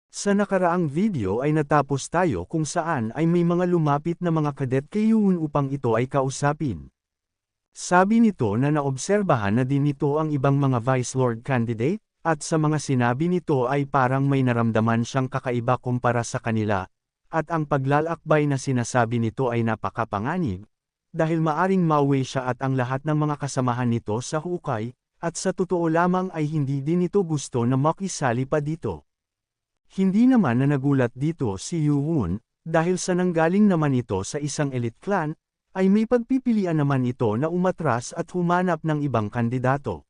Sa nakaraang video ay natapos tayo kung saan ay may mga lumapit na mga kadet kay Yoon upang ito ay kausapin. Sabi nito na naobserbahan na din nito ang ibang mga Vice Lord candidate, at sa mga sinabi nito ay parang may naramdaman siyang kakaiba kumpara sa kanila, at ang paglalakbay na sinasabi nito ay napakapanganib, dahil maaring mauwi siya at ang lahat ng mga kasamahan nito sa hukay, at sa totoo lamang ay hindi din nito gusto na makisali pa dito. Hindi naman na nagulat dito si Yoon, dahil sa nanggaling naman ito sa isang elite clan, ay may pagpipilian naman ito na umatras at humanap ng ibang kandidato.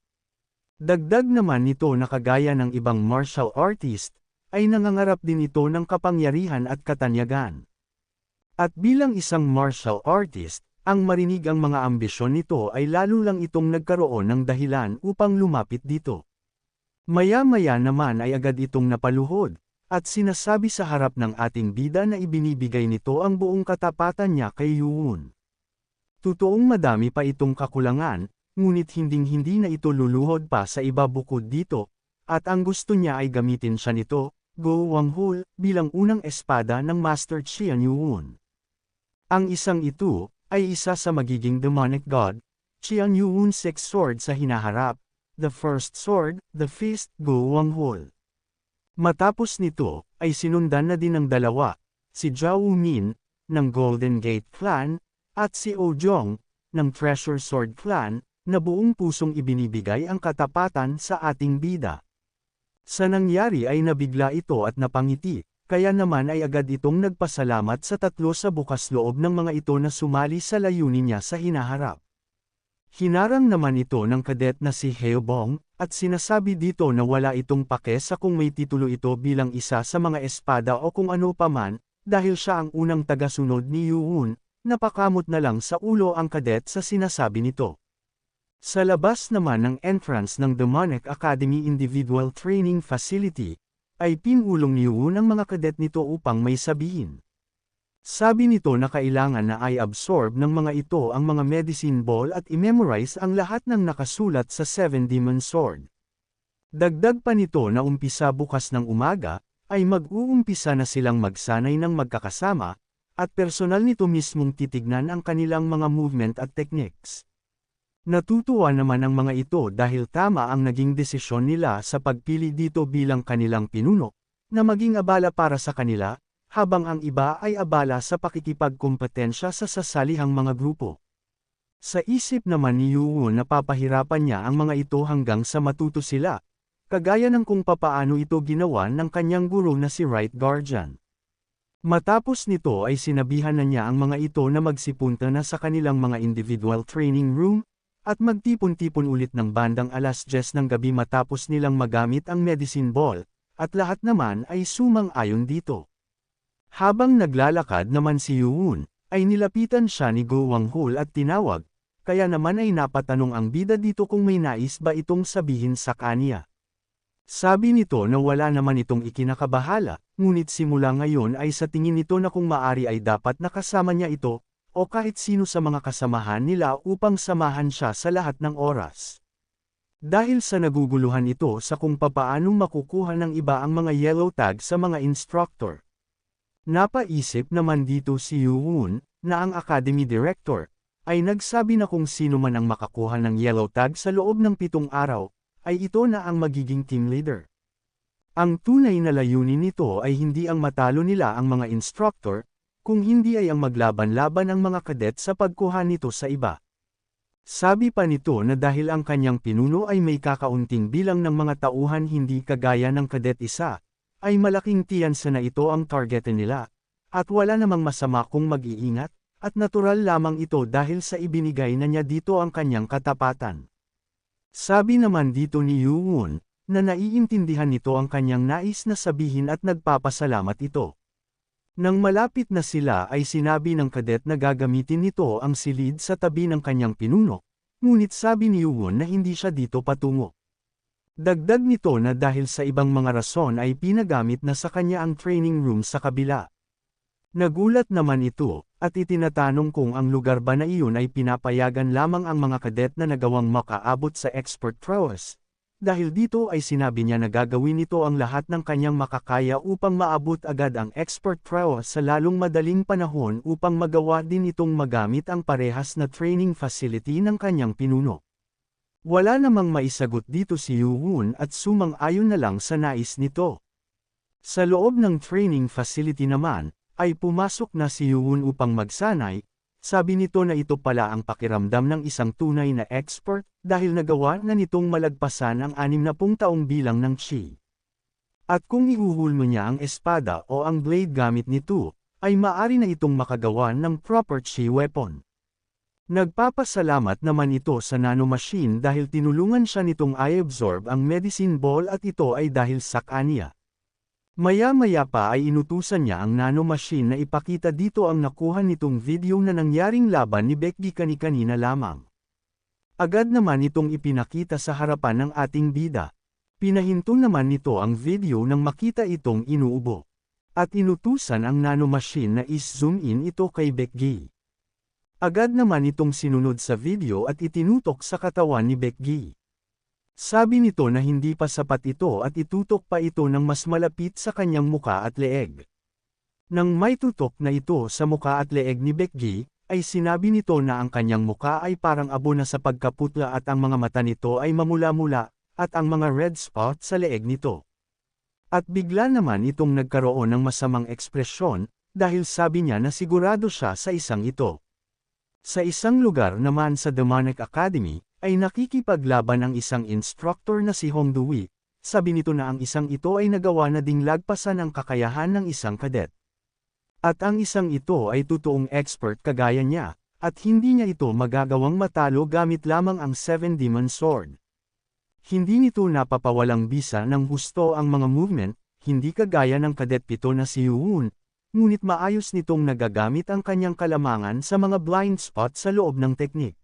Dagdag naman nito na kagaya ng ibang martial artist, ay nangangarap din ito ng kapangyarihan at katanyagan. At bilang isang martial artist, ang marinig ang mga ambisyon nito ay lalo lang itong nagkaroon ng dahilan upang lumapit dito. Maya-maya naman ay agad itong napaluhod, at sinasabi sa harap ng ating bida na ibinibigay nito ang buong katapatan niya kay Yoon. Totoong madami pa itong kakulangan, ngunit hinding-hindi na ito luluhod pa sa iba bukod dito, at ang gusto niya ay gamitin siya nito, Go Wanghul, bilang unang espada ng Master Qian Yoon. Ang isang ito, ay isa sa magiging demonic god, Qian Yoon Sixth Sword sa hinaharap, the first sword, the fist, Go Wanghul. Matapos nito, ay sinundan na din ng dalawa, si Zhao Min, ng Golden Gate Clan, at si Oh Jong, ng Treasure Sword Clan, na buong pusong ibinibigay ang katapatan sa ating bida. Sa nangyari ay nabigla ito at napangiti, kaya naman ay agad itong nagpasalamat sa tatlo sa bukas loob ng mga ito na sumali sa layunin niya sa hinaharap. Hinarang naman ito ng kadet na si Heobong, at sinasabi dito na wala itong pake sa kung may titulo ito bilang isa sa mga espada o kung ano paman, dahil siya ang unang tagasunod ni Yoon, napakamot na lang sa ulo ang kadet sa sinasabi nito. Sa labas naman ng entrance ng Demonic Academy Individual Training Facility, ay pinulong ni Yoon ang mga kadet nito upang may sabihin. Sabi nito na kailangan na ay absorb ng mga ito ang mga medicine ball at i-memorize ang lahat ng nakasulat sa Seven Demon Sword. Dagdag pa nito na umpisa bukas ng umaga, ay mag-uumpisa na silang magsanay ng magkakasama, at personal nito mismong titignan ang kanilang mga movement at techniques. Natutuwa naman ang mga ito dahil tama ang naging desisyon nila sa pagpili dito bilang kanilang pinuno, na maging abala para sa kanila, habang ang iba ay abala sa pakikipagkompetensya sa sasalihang mga grupo. Sa isip naman ni Yoon na papahirapan niya ang mga ito hanggang sa matuto sila, kagaya ng kung papaano ito ginawa ng kanyang guro na si Right Guardian. Matapos nito ay sinabihan na niya ang mga ito na magsipunta na sa kanilang mga individual training room, at magtipon-tipon ulit ng bandang alas 10 ng gabi matapos nilang magamit ang medicine ball, at lahat naman ay sumang-ayon dito. Habang naglalakad naman si Yoon, ay nilapitan siya ni Go Wanghul at tinawag, kaya naman ay napatanong ang bida dito kung may nais ba itong sabihin sa kanya. Sabi nito na wala naman itong ikinakabahala, ngunit simula ngayon ay sa tingin nito na kung maari ay dapat nakasama niya ito, o kahit sino sa mga kasamahan nila upang samahan siya sa lahat ng oras. Dahil sa naguguluhan ito sa kung papaanong makukuha ng iba ang mga yellow tag sa mga instructor. Napaisip naman dito si Yoon, na ang Academy Director, ay nagsabi na kung sino man ang makakuha ng yellow tag sa loob ng 7 araw, ay ito na ang magiging team leader. Ang tunay na layunin nito ay hindi ang matalo nila ang mga instructor, kung hindi ay ang maglaban-laban ang mga kadet sa pagkuha nito sa iba. Sabi pa nito na dahil ang kanyang pinuno ay may kakaunting bilang ng mga tauhan hindi kagaya ng kadet isa, ay malaking tiyansa na ito ang targetin nila, at wala namang masama kung mag-iingat, at natural lamang ito dahil sa ibinigay na niya dito ang kanyang katapatan. Sabi naman dito ni Yoon, na naiintindihan nito ang kanyang nais na sabihin at nagpapasalamat ito. Nang malapit na sila ay sinabi ng kadet na gagamitin nito ang silid sa tabi ng kanyang pinuno, ngunit sabi ni Yoon na hindi siya dito patungo. Dagdag nito na dahil sa ibang mga rason ay pinagamit na sa kanya ang training room sa kabila. Nagulat naman ito, at itinatanong kung ang lugar ba na iyon ay pinapayagan lamang ang mga kadet na nagawang makaabot sa expert prowess, dahil dito ay sinabi niya na gagawin nito ang lahat ng kanyang makakaya upang maabot agad ang expert prowess sa lalong madaling panahon upang magawa din itong magamit ang parehas na training facility ng kanyang pinuno. Wala namang maisagot dito si Yoo-won at sumang-ayon na lang sa nais nito. Sa loob ng training facility naman, ay pumasok na si Yoo-won upang magsanay. Sabi nito na ito pala ang pakiramdam ng isang tunay na expert, dahil nagawa na nitong malagpasan ang 60 taong bilang ng chi. At kung ihuhulmo niya ang espada o ang blade gamit nito, ay maari na itong makagawa ng proper chi weapon. Nagpapasalamat naman ito sa nanomachine dahil tinulungan siya nitong i-absorb ang medicine ball at ito ay dahil sa kanya. Maya-maya pa ay inutusan niya ang nanomachine na ipakita dito ang nakuha nitong video na nangyaring laban ni Becky kani-kanina lamang. Agad naman itong ipinakita sa harapan ng ating bida. Pinahinto naman nito ang video nang makita itong inuubo. At inutusan ang nanomachine na is-zoom in ito kay Becky. Agad naman itong sinunod sa video at itinutok sa katawan ni Becky. Sabi nito na hindi pa sapat ito at itutok pa ito ng mas malapit sa kanyang muka at leeg. Nang may tutok na ito sa muka at leeg ni Becky, ay sinabi nito na ang kanyang muka ay parang abo na sa pagkaputla at ang mga mata nito ay mamula-mula, at ang mga red spot sa leeg nito. At bigla naman itong nagkaroon ng masamang ekspresyon, dahil sabi niya na sigurado siya sa isang ito. Sa isang lugar naman sa Demonic Academy, ay nakikipaglaban ang isang instructor na si Hong Dui. Sabi nito na ang isang ito ay nagawa na ding lagpasan ang kakayahan ng isang kadet. At ang isang ito ay totoong expert kagaya niya, at hindi niya ito magagawang matalo gamit lamang ang Seven Demon Sword. Hindi nito napapawalang bisa ng husto ang mga movement, hindi kagaya ng kadet 7 na si Yoo-won, ngunit maayos nitong nagagamit ang kanyang kalamangan sa mga blind spot sa loob ng teknik.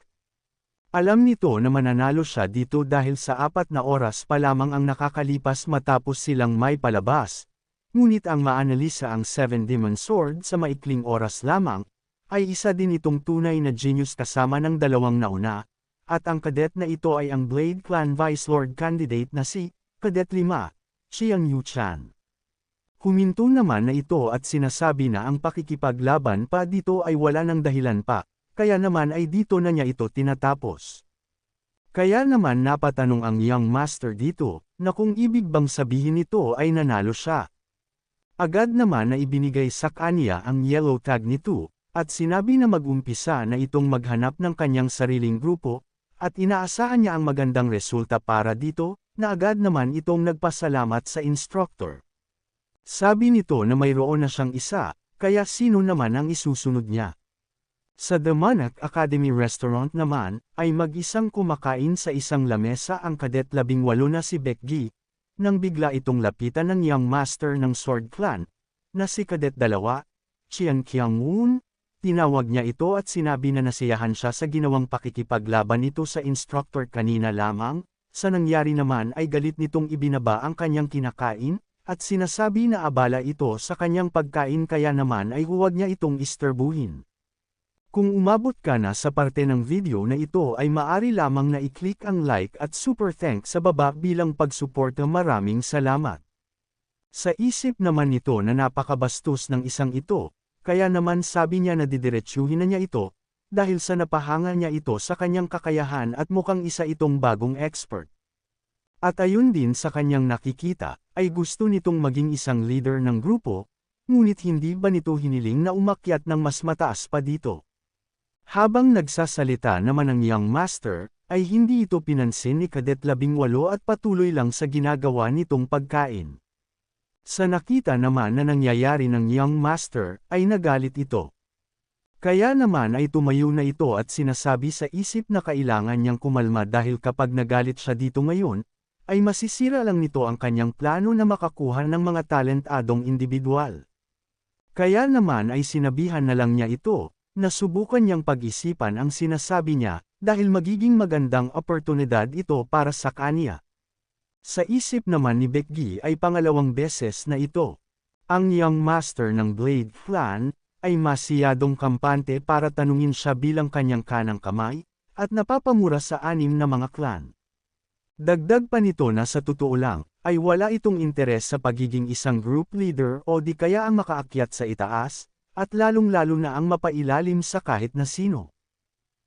Alam nito na mananalo siya dito dahil sa 4 na oras pa lamang ang nakakalipas matapos silang may palabas, ngunit ang maanalisa ang Seven Demon Sword sa maikling oras lamang, ay isa din itong tunay na genius kasama ng dalawang nauna, at ang kadet na ito ay ang Blade Clan Vice Lord candidate na si Cadet 5, Chiang Yu-chan. Huminto naman na ito at sinasabi na ang pakikipaglaban pa dito ay wala ng dahilan pa. Kaya naman ay dito na niya ito tinatapos. Kaya naman napatanong ang young master dito, na kung ibig bang sabihin nito ay nanalo siya. Agad naman na ibinigay sa kanya ang yellow tag nito, at sinabi na mag-umpisa na itong maghanap ng kanyang sariling grupo, at inaasahan niya ang magandang resulta para dito, na agad naman itong nagpasalamat sa instructor. Sabi nito na mayroon na siyang isa, kaya sino naman ang isusunod niya. Sa Demonic Academy Restaurant naman, ay mag-isang kumakain sa isang lamesa ang kadet 18 na si Becky, nang bigla itong lapitan ng young master ng Sword Clan, na si kadet 2, Chiang Kyung-woon. Tinawag niya ito at sinabi na nasiyahan siya sa ginawang pakikipaglaban nito sa instructor kanina lamang. Sa nangyari naman ay galit nitong ibinaba ang kanyang kinakain, at sinasabi na abala ito sa kanyang pagkain kaya naman ay huwag niya itong istorbuhin. Kung umabot ka na sa parte ng video na ito ay maari lamang na i-click ang like at super thanks sa baba bilang pagsuporta. Maraming salamat. Sa isip naman nito na napakabastos ng isang ito, kaya naman sabi niya na didiretsuhin na niya ito, dahil sa napahanga niya ito sa kanyang kakayahan at mukhang isa itong bagong expert. At ayun din sa kanyang nakikita, ay gusto nitong maging isang leader ng grupo, ngunit hindi ba nito hiniling na umakyat ng mas mataas pa dito? Habang nagsasalita naman ang young master, ay hindi ito pinansin ni Cadet 18 at patuloy lang sa ginagawa nitong pagkain. Sa nakita naman na nangyayari ng young master, ay nagalit ito. Kaya naman ay tumayo na ito at sinasabi sa isip na kailangan niyang kumalma dahil kapag nagalit siya dito ngayon, ay masisira lang nito ang kanyang plano na makakuha ng mga talentadong individual. Kaya naman ay sinabihan na lang niya ito, na subukan niyang pag-isipan ang sinasabi niya, dahil magiging magandang oportunidad ito para sa kanya. Sa isip naman ni Becky ay pangalawang beses na ito. Ang young master ng Blade Clan, ay masiyadong kampante para tanungin siya bilang kanyang kanang kamay, at napapamura sa 6 na mga clan. Dagdag pa nito na sa totoo lang, ay wala itong interes sa pagiging isang group leader o di kaya ang makaakyat sa itaas, at lalong-lalo na ang mapailalim sa kahit na sino.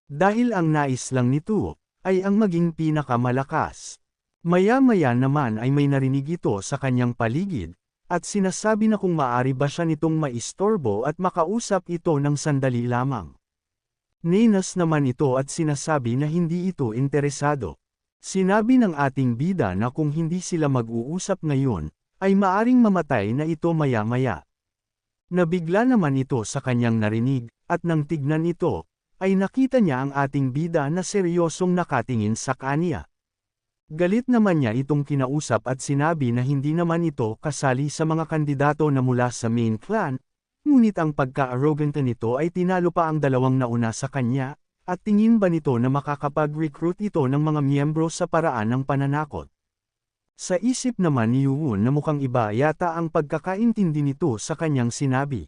Dahil ang nais lang nito, ay ang maging pinakamalakas. Maya-maya naman ay may narinig ito sa kanyang paligid, at sinasabi na kung maaari ba siya nitong maistorbo at makausap ito ng sandali lamang. Ninas naman ito at sinasabi na hindi ito interesado. Sinabi ng ating bida na kung hindi sila mag-uusap ngayon, ay maaring mamatay na ito maya-maya. Nabigla naman ito sa kanyang narinig, at nang tignan ito, ay nakita niya ang ating bida na seryosong nakatingin sa kanya. Galit naman niya itong kinausap at sinabi na hindi naman ito kasali sa mga kandidato na mula sa main clan, ngunit ang pagka-arrogant nito ay tinalo pa ang dalawang nauna sa kanya, at tingin ba nito na makakapag-recruit ito ng mga miyembro sa paraan ng pananakot. Sa isip naman ni Yuwon na mukhang iba yata ang pagkakaintindi nito sa kanyang sinabi.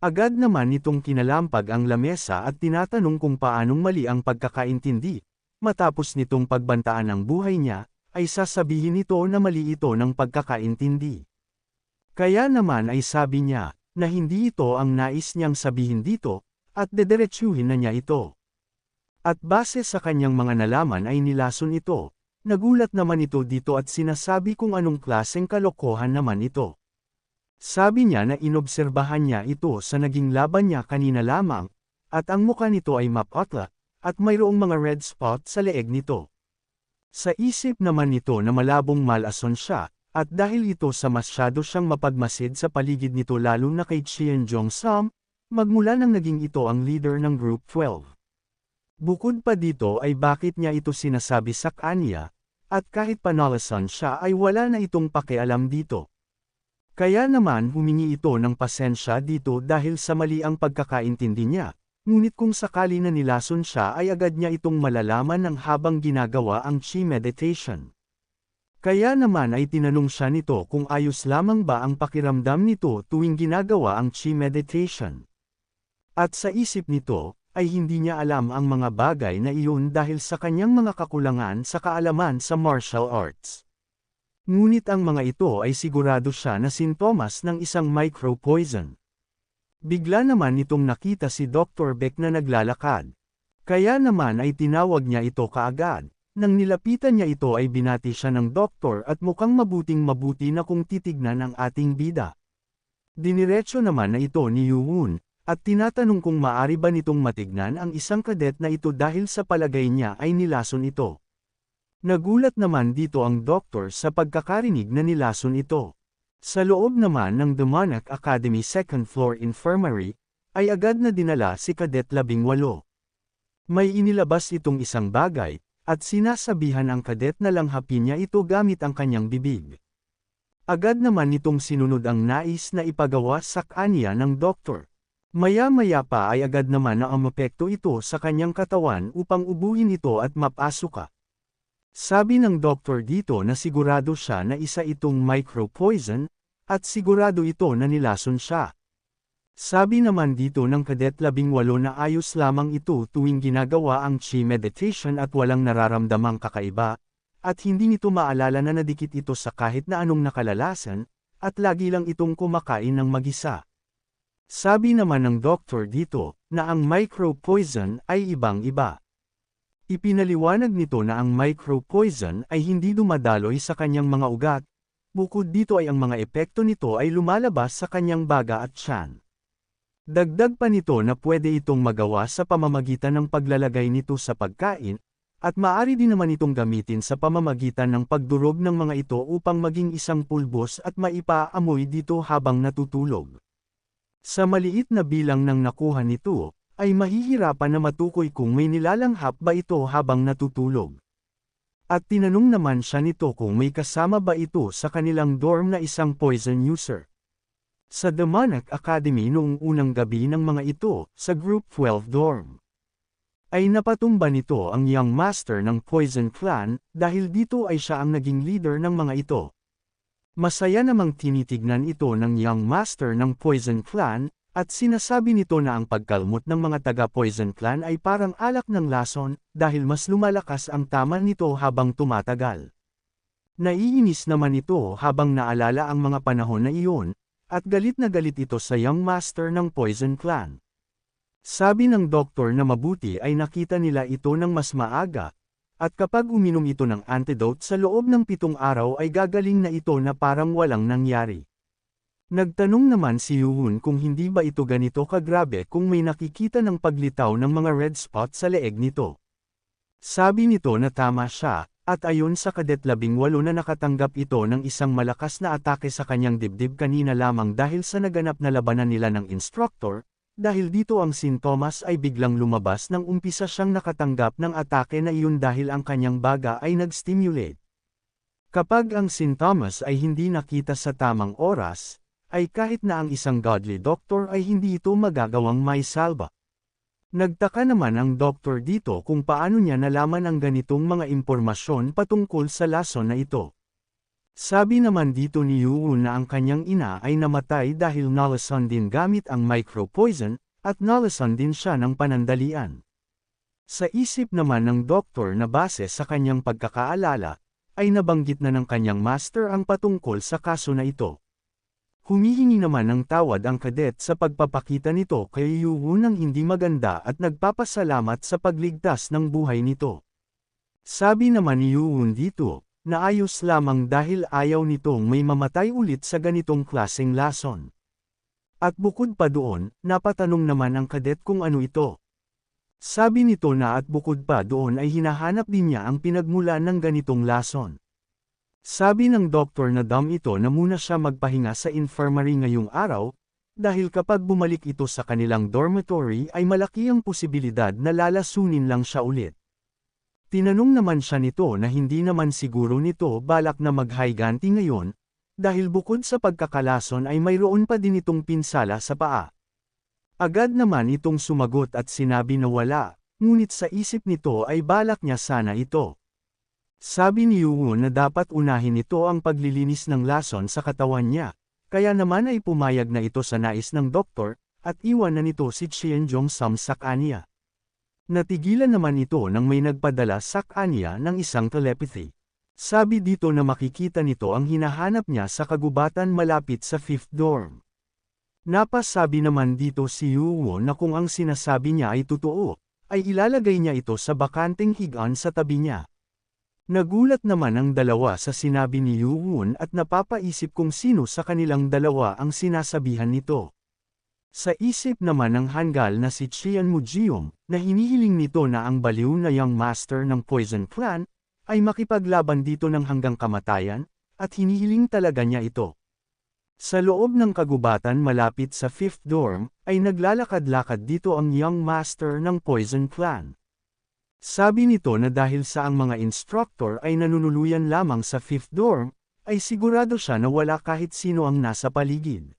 Agad naman nitong kinalampag ang lamesa at tinatanong kung paanong mali ang pagkakaintindi. Matapos nitong pagbantaan ang buhay niya, ay sasabihin nito na mali ito ng pagkakaintindi. Kaya naman ay sabi niya, na hindi ito ang nais niyang sabihin dito, at dederetsyuhin na niya ito. At base sa kanyang mga nalaman ay nilason ito, nagulat naman ito dito at sinasabi kung anong klaseng kalokohan naman ito. Sabi niya na inobserbahan niya ito sa naging laban niya kanina lamang, at ang mukha nito ay mapatla, at mayroong mga red spot sa leeg nito. Sa isip naman nito na malabong malason siya, at dahil ito sa masyado siyang mapagmasid sa paligid nito lalo na kay Chien Jong-sam, magmula nang naging ito ang leader ng Group 12. Bukod pa dito ay bakit niya ito sinasabi sa kanya, at kahit panalasan siya ay wala na itong pakialam dito. Kaya naman humingi ito ng pasensya dito dahil sa mali ang pagkakaintindi niya. Ngunit kung sakali na nilason siya ay agad niya itong malalaman ng habang ginagawa ang chi meditation. Kaya naman ay tinanong siya nito kung ayos lamang ba ang pakiramdam nito tuwing ginagawa ang chi meditation. At sa isip nito, ay hindi niya alam ang mga bagay na iyon dahil sa kanyang mga kakulangan sa kaalaman sa martial arts. Ngunit ang mga ito ay sigurado siya na sintomas ng isang micro-poison. Bigla naman itong nakita si Dr. Beck na naglalakad. Kaya naman ay tinawag niya ito kaagad. Nang nilapitan niya ito ay binati siya ng doktor at mukhang mabuting-mabuti na kung titignan ang ating bida. Diniretso naman na ito ni Yuwon, at tinatanong kung maari ba nitong matignan ang isang kadet na ito dahil sa palagay niya ay nilason ito. Nagulat naman dito ang doktor sa pagkakarinig na nilason ito. Sa loob naman ng Demonic Academy Second Floor Infirmary, ay agad na dinala si Cadet 18. May inilabas itong isang bagay, at sinasabihan ang kadet na langhapin niya ito gamit ang kanyang bibig. Agad naman nitong sinunod ang nais na ipagawa sa kanya ng doktor. Maya-maya pa ay agad naman na umepekto ito sa kanyang katawan upang ubuhin ito at mapasuka. Sabi ng doktor dito na sigurado siya na isa itong micro-poison, at sigurado ito na nilason siya. Sabi naman dito ng Cadet 18 na ayos lamang ito tuwing ginagawa ang chi meditation at walang nararamdamang kakaiba, at hindi nito maalala na nadikit ito sa kahit na anong nakalalasan, at lagi lang itong kumakain ng mag-isa. Sabi naman ng doktor dito, na ang micro-poison ay ibang-iba. Ipinaliwanag nito na ang micro-poison ay hindi dumadaloy sa kanyang mga ugat, bukod dito ay ang mga epekto nito ay lumalabas sa kanyang baga at tiyan. Dagdag pa nito na pwede itong magawa sa pamamagitan ng paglalagay nito sa pagkain, at maaari din naman itong gamitin sa pamamagitan ng pagdurog ng mga ito upang maging isang pulbos at maipaamoy dito habang natutulog. Sa maliit na bilang ng nakuha nito, ay mahihirapan na matukoy kung may nilalanghap ba ito habang natutulog. At tinanong naman siya nito kung may kasama ba ito sa kanilang dorm na isang poison user. Sa Demonic Academy noong unang gabi ng mga ito, sa Group 12 dorm, ay napatumba nito ang Young Master ng Poison Clan, dahil dito ay siya ang naging leader ng mga ito. Masaya namang tinitignan ito ng Young Master ng Poison Clan, At sinasabi nito na ang pagkalmot ng mga taga-Poison Clan ay parang alak ng lason, dahil mas lumalakas ang tama nito habang tumatagal. Naiinis naman ito habang naalala ang mga panahon na iyon, at galit na galit ito sa Young Master ng Poison Clan. Sabi ng doktor na mabuti ay nakita nila ito ng mas maaga, at kapag uminom ito ng antidote sa loob ng 7 araw ay gagaling na ito na parang walang nangyari. Nagtanong naman si Yuhun kung hindi ba ito ganito kagrabe kung may nakikita ng paglitaw ng mga red spot sa leeg nito. Sabi nito na tama siya, at ayon sa Cadet 18 na nakatanggap ito ng isang malakas na atake sa kanyang dibdib kanina lamang dahil sa naganap na labanan nila ng instructor, dahil dito ang sintomas ay biglang lumabas nang umpisa siyang nakatanggap ng atake na iyon dahil ang kanyang baga ay nag-stimulate. Kapag ang sintomas ay hindi nakita sa tamang oras, ay kahit na ang isang godly doctor ay hindi ito magagawang may salba. Nagtaka naman ang doktor dito kung paano niya nalaman ang ganitong mga impormasyon patungkol sa lason na ito. Sabi naman dito ni Yuhun na ang kanyang ina ay namatay dahil nalason din gamit ang micropoison, at nalason din siya ng panandalian. Sa isip naman ng doktor na base sa kanyang pagkakaalala, ay nabanggit na ng kanyang master ang patungkol sa kaso na ito. Humihingi naman ng tawad ang cadet sa pagpapakita nito kay Yuhun ng hindi maganda at nagpapasalamat sa pagligtas ng buhay nito. Sabi naman ni Yuhun dito, na ayos lamang dahil ayaw nitong may mamatay ulit sa ganitong klaseng lason. At bukod pa doon, napatanong naman ang cadet kung ano ito. Sabi nito na at bukod pa doon ay hinahanap din niya ang pinagmulan ng ganitong lason. Sabi ng doktor na ito na muna siya magpahinga sa infirmary ngayong araw, dahil kapag bumalik ito sa kanilang dormitory ay malaki ang posibilidad na lalasunin lang siya ulit. Tinanong naman siya nito na hindi naman siguro nito balak na maghiganti ngayon, dahil bukod sa pagkakalason ay mayroon pa din itong pinsala sa paa. Agad naman itong sumagot at sinabi na wala, ngunit sa isip nito ay balak niya sana ito. Sabi ni Yuhun na dapat unahin nito ang paglilinis ng lason sa katawan niya, kaya naman ay pumayag na ito sa nais ng doktor, at iwan na nito si Chien Jong-sam sa kanya. Natigilan naman ito nang may nagpadala sa kanya ng isang telepathy. Sabi dito na makikita nito ang hinahanap niya sa kagubatan malapit sa 5th dorm. Napasabi naman dito si Yuhun na kung ang sinasabi niya ay totoo, ay ilalagay niya ito sa bakanteng higaan sa tabi niya. Nagulat naman ang dalawa sa sinabi ni Yuhun at napapaisip kung sino sa kanilang dalawa ang sinasabihan nito. Sa isip naman ng hanggal na si Chien Mujeong, na hinihiling nito na ang baliw na Young Master ng Poison Clan, ay makipaglaban dito ng hanggang kamatayan, at hinihiling talaga niya ito. Sa loob ng kagubatan malapit sa 5th dorm, ay naglalakad-lakad dito ang Young Master ng Poison Clan. Sabi nito na dahil sa ang mga instructor ay nanunuluyan lamang sa 5th dorm, ay sigurado siya na wala kahit sino ang nasa paligid.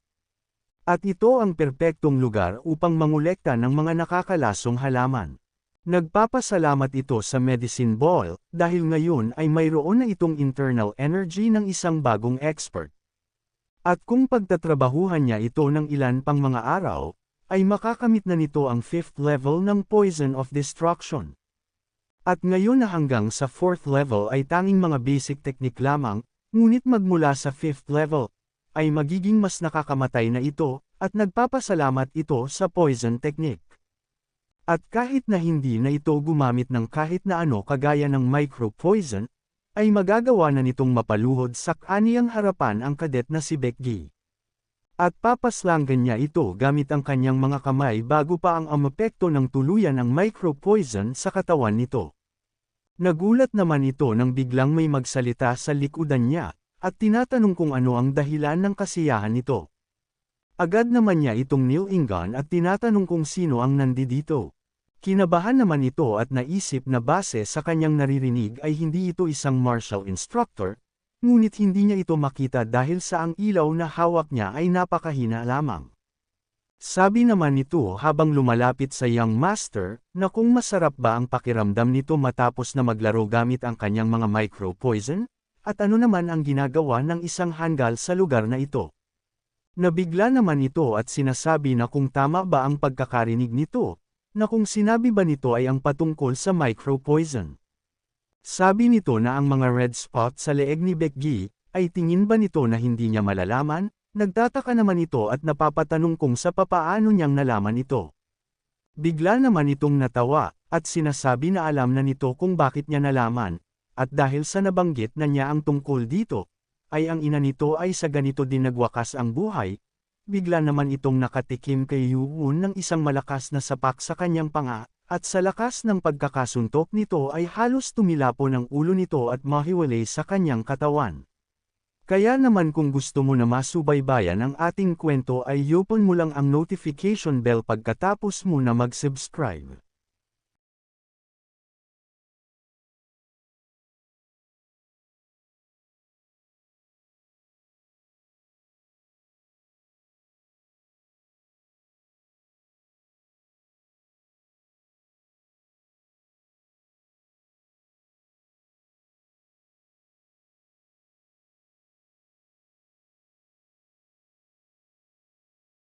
At ito ang perpektong lugar upang mangolekta ng mga nakakalasong halaman. Nagpapasalamat ito sa medicine ball, dahil ngayon ay mayroon na itong internal energy ng isang bagong expert. At kung pagtatrabahuhan niya ito ng ilan pang mga araw, ay makakamit na nito ang 5th level ng Poison of Destruction. At ngayon na hanggang sa 4th level ay tanging mga basic technique lamang, ngunit magmula sa 5th level, ay magiging mas nakakamatay na ito, at nagpapasalamat ito sa poison technique. At kahit na hindi na ito gumamit ng kahit na ano kagaya ng micro-poison, ay magagawa na nitong mapaluhod sa kaniyang harapan ang cadet na si Baekgi. At papaslangan niya ito gamit ang kanyang mga kamay bago pa ang amepekto ng tuluyan ng micro-poison sa katawan nito. Nagulat naman ito nang biglang may magsalita sa likudan niya, at tinatanong kung ano ang dahilan ng kasiyahan nito. Agad naman niya itong nilingan at tinatanong kung sino ang nandito. Kinabahan naman ito at naisip na base sa kanyang naririnig ay hindi ito isang martial instructor, ngunit hindi niya ito makita dahil sa ang ilaw na hawak niya ay napakahina lamang. Sabi naman nito habang lumalapit sa Young Master, na kung masarap ba ang pakiramdam nito matapos na maglaro gamit ang kanyang mga micro-poison, at ano naman ang ginagawa ng isang hanggal sa lugar na ito. Nabigla naman ito at sinasabi na kung tama ba ang pagkakarinig nito, na kung sinabi ba nito ay ang patungkol sa micro-poison. Sabi nito na ang mga red spot sa leeg ni Becky, ay tingin ba nito na hindi niya malalaman? Nagtataka naman ito at napapatanong kung sa papaano niyang nalaman ito. Bigla naman itong natawa, at sinasabi na alam na nito kung bakit niya nalaman, at dahil sa nabanggit na niya ang tungkol dito, ay ang ina nito ay sa ganito din nagwakas ang buhay. Bigla naman itong nakatikim kay Yoo-won ng isang malakas na sapak sa kanyang panga, at sa lakas ng pagkakasuntok nito ay halos tumilapo ng ulo nito at mahiwalay sa kanyang katawan. Kaya naman kung gusto mo na masubaybayan ang ating kwento ay i-open mo lang ang notification bell pagkatapos mo na mag-subscribe.